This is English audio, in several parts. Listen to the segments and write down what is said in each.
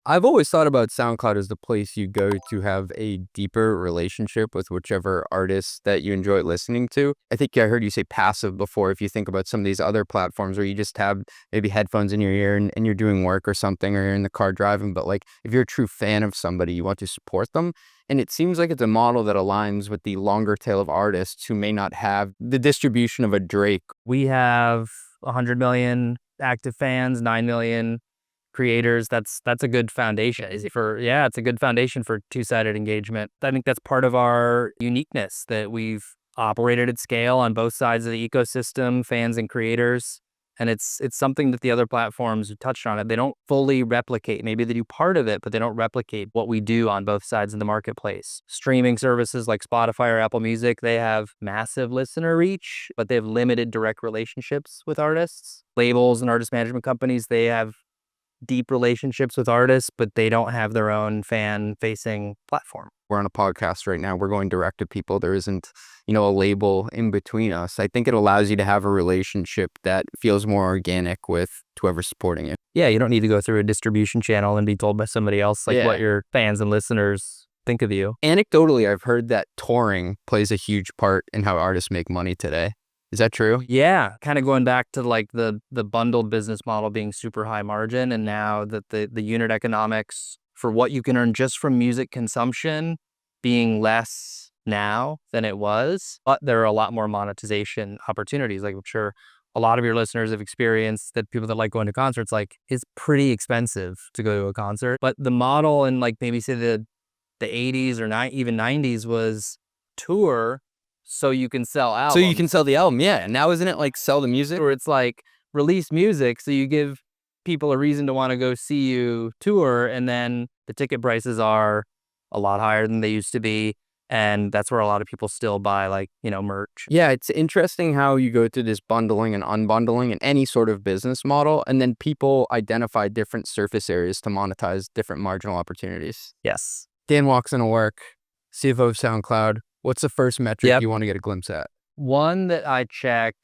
I've always thought about SoundCloud as the place you go to have a deeper relationship with whichever artist that you enjoy listening to. I think I heard you say passive before. If you think about some of these other platforms where you just have maybe headphones in your ear and you're doing work or something, or you're in the car driving, but like if you're a true fan of somebody, you want to support them. And it seems like it's a model that aligns with the longer tail of artists who may not have the distribution of a Drake. We have 100 million active fans, 9 million creators. That's a good foundation it's a good foundation for two-sided engagement. I think that's part of our uniqueness, that we've operated at scale on both sides of the ecosystem, fans and creators. And it's something that the other platforms who touched on it, they don't fully replicate. Maybe they do part of it, but they don't replicate what we do on both sides of the marketplace. Streaming services like Spotify or Apple Music, they have massive listener reach, but they have limited direct relationships with artists. Labels and artist management companies, they have deep relationships with artists, but they don't have their own fan-facing platform. We're on a podcast right now. We're going direct to people. There isn't, a label in between us. I think it allows you to have a relationship that feels more organic with whoever's supporting it. Yeah, you don't need to go through a distribution channel and be told by somebody else what your fans and listeners think of you. Anecdotally, I've heard that touring plays a huge part in how artists make money today. Is that true? Yeah, kind of going back to like the bundled business model being super high margin, and now that the unit economics for what you can earn just from music consumption being less now than it was, but there are a lot more monetization opportunities. Like I'm sure a lot of your listeners have experienced that people that like going to concerts, like it's pretty expensive to go to a concert. But the model in like maybe say the 80s or even 90s was tour so you can sell albums. So you can sell the album, yeah. And now isn't it like sell the music? Or it's like release music so you give people a reason to want to go see you tour, and then the ticket prices are a lot higher than they used to be. And that's where a lot of people still buy merch. Yeah, it's interesting how you go through this bundling and unbundling in any sort of business model, and then people identify different surface areas to monetize different marginal opportunities. Yes. Dan walks into work, CFO of SoundCloud. What's the first metric you want to get a glimpse at? One that I check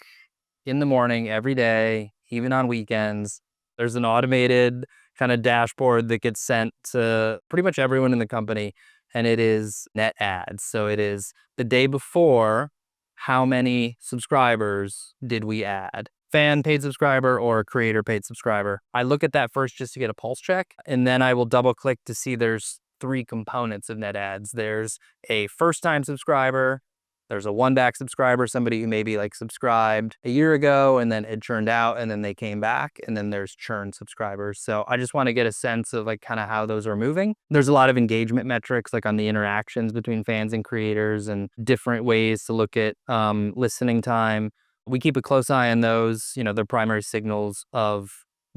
in the morning every day, even on weekends. There's an automated kind of dashboard that gets sent to pretty much everyone in the company, and it is net adds. So it is the day before, how many subscribers did we add? Fan paid subscriber or creator paid subscriber. I look at that first just to get a pulse check, and then I will double click to see there's 3 components of net adds. There's a first time subscriber, there's a one back subscriber, somebody who maybe subscribed a year ago and then had churned out and then they came back, and then there's churn subscribers. So I just want to get a sense of kind of how those are moving. There's a lot of engagement metrics on the interactions between fans and creators and different ways to look at listening time. We keep a close eye on those. They're primary signals of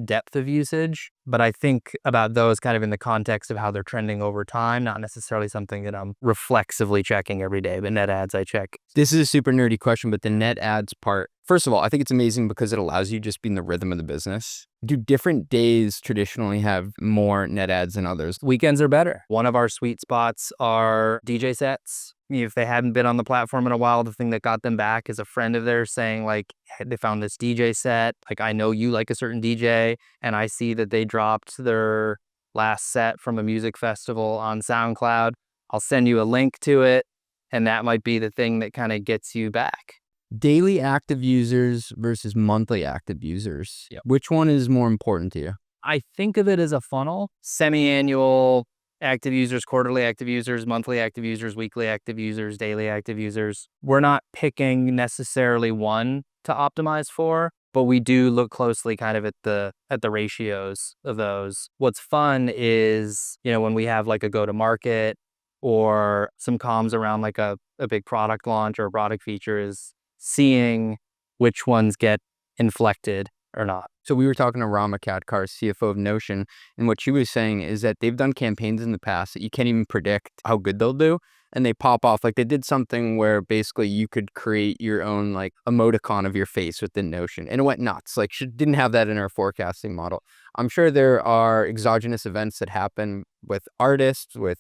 depth of usage, but I think about those kind of in the context of how they're trending over time, not necessarily something that I'm reflexively checking every day, but net adds I check. This is a super nerdy question, but the net adds part, first of all, I think it's amazing because it allows you to just be in the rhythm of the business. Do different days traditionally have more net adds than others? Weekends are better. One of our sweet spots are DJ sets. If they hadn't been on the platform in a while, the thing that got them back is a friend of theirs saying hey, they found this DJ set. I know you like a certain DJ, and I see that they dropped their last set from a music festival on SoundCloud. I'll send you a link to it, and that might be the thing that kind of gets you back. Daily active users versus monthly active users. Yep. Which one is more important to you? I think of it as a funnel. Semi-annual active users, quarterly active users, monthly active users, weekly active users, daily active users. We're not picking necessarily one to optimize for, but we do look closely kind of at the ratios of those. What's fun is, when we have a go-to-market or some comms around a big product launch or a product feature, is seeing which ones get inflected or not. So we were talking to Rama Katkar, CFO of Notion, and what she was saying is that they've done campaigns in the past that you can't even predict how good they'll do, and they pop off. They did something where basically you could create your own emoticon of your face within Notion, and it went nuts. She didn't have that in our forecasting model. I'm sure there are exogenous events that happen with artists, with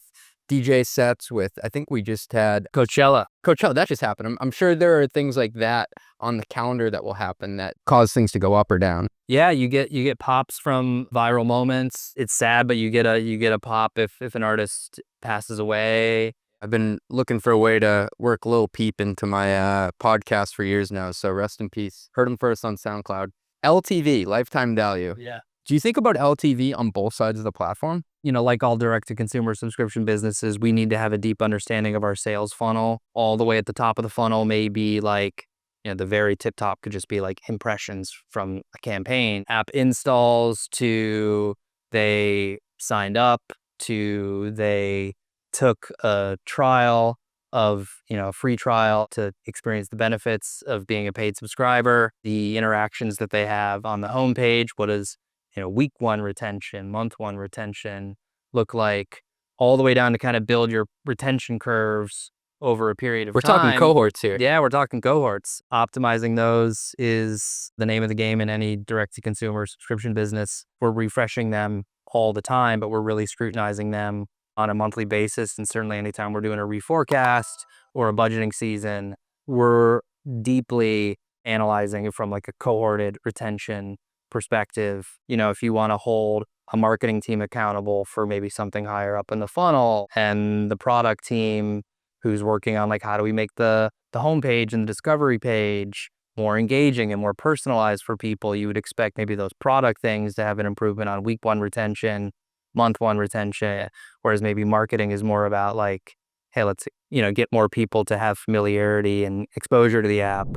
DJ sets with, I think we just had Coachella. That just happened. I'm sure there are things like that on the calendar that will happen that cause things to go up or down. Yeah, you get pops from viral moments. It's sad, but you get a pop if an artist passes away. I've been looking for a way to work Lil Peep into my podcast for years now, so rest in peace. Heard him first on SoundCloud. LTV, lifetime value. Yeah. Do you think about LTV on both sides of the platform? Like all direct-to-consumer subscription businesses, we need to have a deep understanding of our sales funnel. All the way at the top of the funnel may be like, the very tip top could just be like impressions from a campaign, app installs, to they signed up, to they took a trial of, a free trial to experience the benefits of being a paid subscriber, the interactions that they have on the homepage. What does week one retention, month one retention look like, all the way down to kind of build your retention curves over a period of time. We're talking cohorts here. Yeah, we're talking cohorts. Optimizing those is the name of the game in any direct-to-consumer subscription business. We're refreshing them all the time, but we're really scrutinizing them on a monthly basis. And certainly anytime we're doing a reforecast or a budgeting season, we're deeply analyzing it from like a cohorted retention perspective. If you want to hold a marketing team accountable for maybe something higher up in the funnel, and the product team who's working on like, how do we make the homepage and the discovery page more engaging and more personalized for people, you would expect maybe those product things to have an improvement on week one retention, month one retention, whereas maybe marketing is more about like, hey, let's get more people to have familiarity and exposure to the app.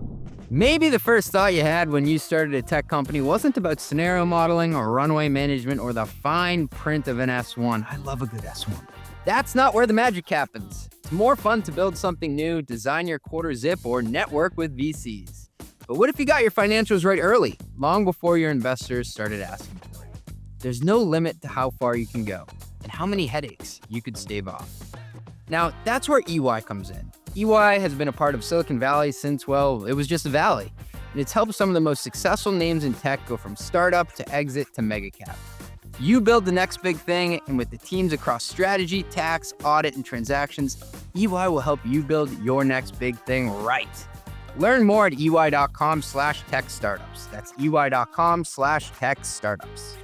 Maybe the first thought you had when you started a tech company wasn't about scenario modeling or runway management or the fine print of an S1. I love a good S1. That's not where the magic happens. It's more fun to build something new, design your quarter zip, or network with VCs. But what if you got your financials right early, long before your investors started asking for it? There's no limit to how far you can go and how many headaches you could stave off. Now, that's where EY comes in. EY has been a part of Silicon Valley since, well, it was just a valley. And it's helped some of the most successful names in tech go from startup to exit to mega cap. You build the next big thing, and with the teams across strategy, tax, audit, and transactions, EY will help you build your next big thing right. Learn more at ey.com/tech startups. That's ey.com/tech startups.